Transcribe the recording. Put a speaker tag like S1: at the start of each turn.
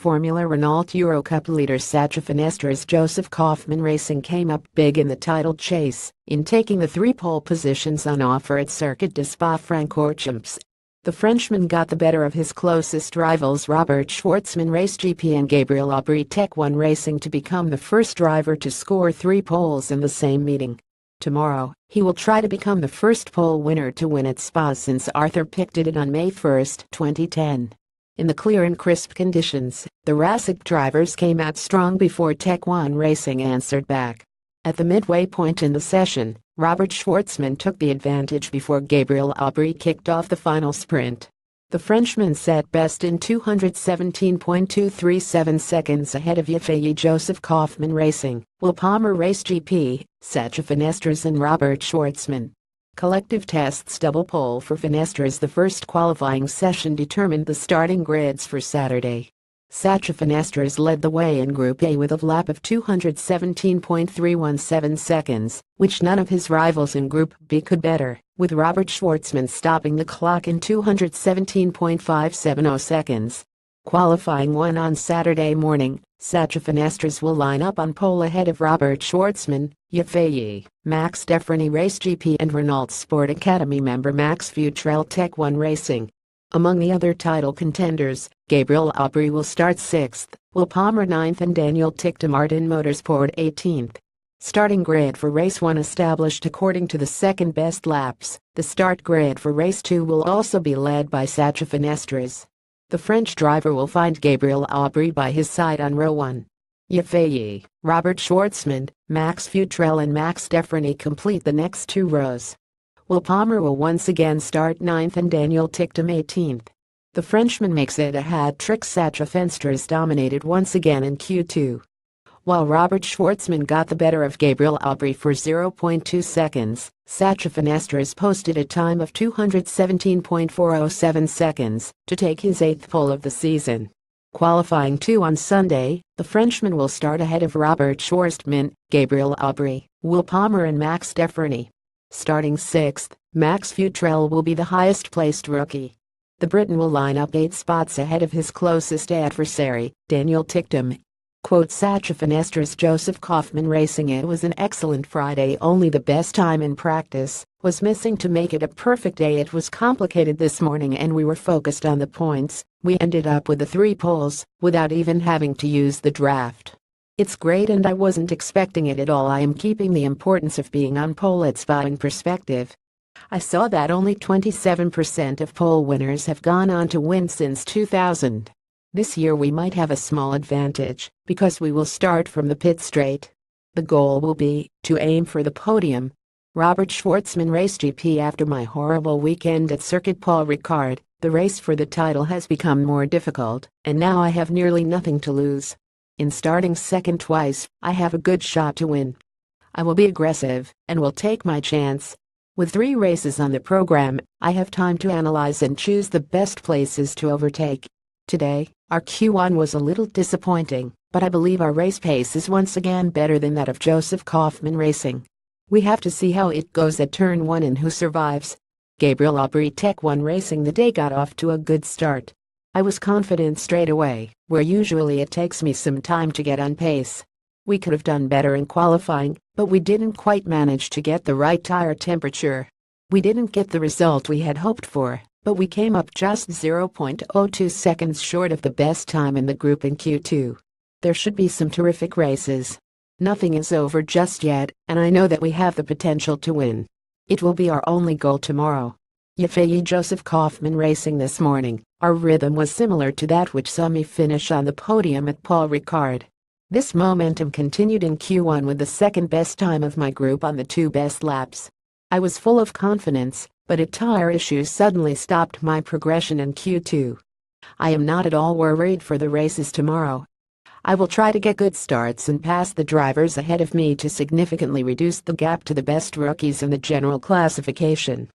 S1: Formula Renault Eurocup leader Sacha Fenestraz Josef Kaufmann Racing came up big in the title chase in taking the three pole positions on offer at Circuit des Spa-Francorchamps. The Frenchman got the better of his closest rivals Robert Schwartzman Race GP and Gabriel Aubry Tech 1 Racing to become the first driver to score three poles in the same meeting. Tomorrow, he will try to become the first pole winner to win at Spa since Arthur Pic did it on May 1, 2010. In the clear and crisp conditions, the Racing drivers came out strong before Tech 1 Racing answered back. At the midway point in the session, Robert Schwartzman took the advantage before Gabriel Aubry kicked off the final sprint. The Frenchman set best in 217.237 seconds ahead of Josef Kaufmann Racing, Will Palmer Race GP, Sacha Fenestraz and Robert Schwartzman. Collective tests double pole for Fenestraz. The first qualifying session determined the starting grids for Saturday. Sacha Fenestraz led the way in Group A with a lap of 217.317 seconds, which none of his rivals in Group B could better, with Robert Schwartzman stopping the clock in 217.570 seconds. Qualifying 1 on Saturday morning, Sacha Fenestraz will line up on pole ahead of Robert Schwartzman, Max Defreni Race GP and Renault Sport Academy member Max Futrell Tech 1 Racing. Among the other title contenders, Gabriel Aubry will start 6th, Will Palmer 9th and Daniel Tick Martin Motorsport 18th. Starting grid for Race 1 established according to the second best laps. The start grid for Race 2 will also be led by Sacha Fenestraz. The French driver will find Gabriel Aubry by his side on row 1. Robert Schwartzman, Max Futrell and Max Defreni complete the next two rows. Will Palmer will once again start 9th and Daniel Tick 18th. The Frenchman makes it a hat-trick. Sacha Fenestraz dominated once again in Q2. While Robert Schwartzman got the better of Gabriel Aubry for 0.2 seconds, Sacha Fenestraz posted a time of 217.407 seconds to take his 8th pole of the season. Qualifying 2 on Sunday, the Frenchman will start ahead of Robert Schwartzman, Gabriel Aubry, Will Palmer and Max Defreni. Starting 6th, Max Futrell will be the highest-placed rookie. The Briton will line up 8 spots ahead of his closest adversary, Daniel Tick. Sacha Fenestraz Josef Kaufmann Racing. It was an excellent Friday. Only the best time in practice was missing to make it a perfect day. It was complicated this morning and we were focused on the points. We ended up with the 3 poles without even having to use the draft. It's great and I wasn't expecting it at all. I am keeping the importance of being on pole at Spa in perspective. I saw that only 27% of pole winners have gone on to win since 2000. This year we might have a small advantage because we will start from the pit straight. The goal will be to aim for the podium. Robert Schwartzman Race GP. After my horrible weekend at Circuit Paul Ricard, the race for the title has become more difficult, and now I have nearly nothing to lose. In starting second twice, I have a good shot to win. I will be aggressive and will take my chance. With 3 races on the program, I have time to analyze and choose the best places to overtake. Today, our Q1 was a little disappointing, but I believe our race pace is once again better than that of Josef Kaufmann Racing. We have to see how it goes at turn 1 and who survives. Gabriel Aubry Tech 1 Racing. The day got off to a good start. I was confident straight away, where usually it takes me some time to get on pace. We could have done better in qualifying, but we didn't quite manage to get the right tire temperature. We didn't get the result we had hoped for, but we came up just 0.02 seconds short of the best time in the group in Q2. There should be some terrific races. Nothing is over just yet, and I know that we have the potential to win. It will be our only goal tomorrow. Josef Kaufmann Racing. This morning, our rhythm was similar to that which saw me finish on the podium at Paul Ricard. This momentum continued in Q1 with the second best time of my group on the 2 best laps. I was full of confidence, but a tire issue suddenly stopped my progression in Q2. I am not at all worried for the races tomorrow. I will try to get good starts and pass the drivers ahead of me to significantly reduce the gap to the best rookies in the general classification.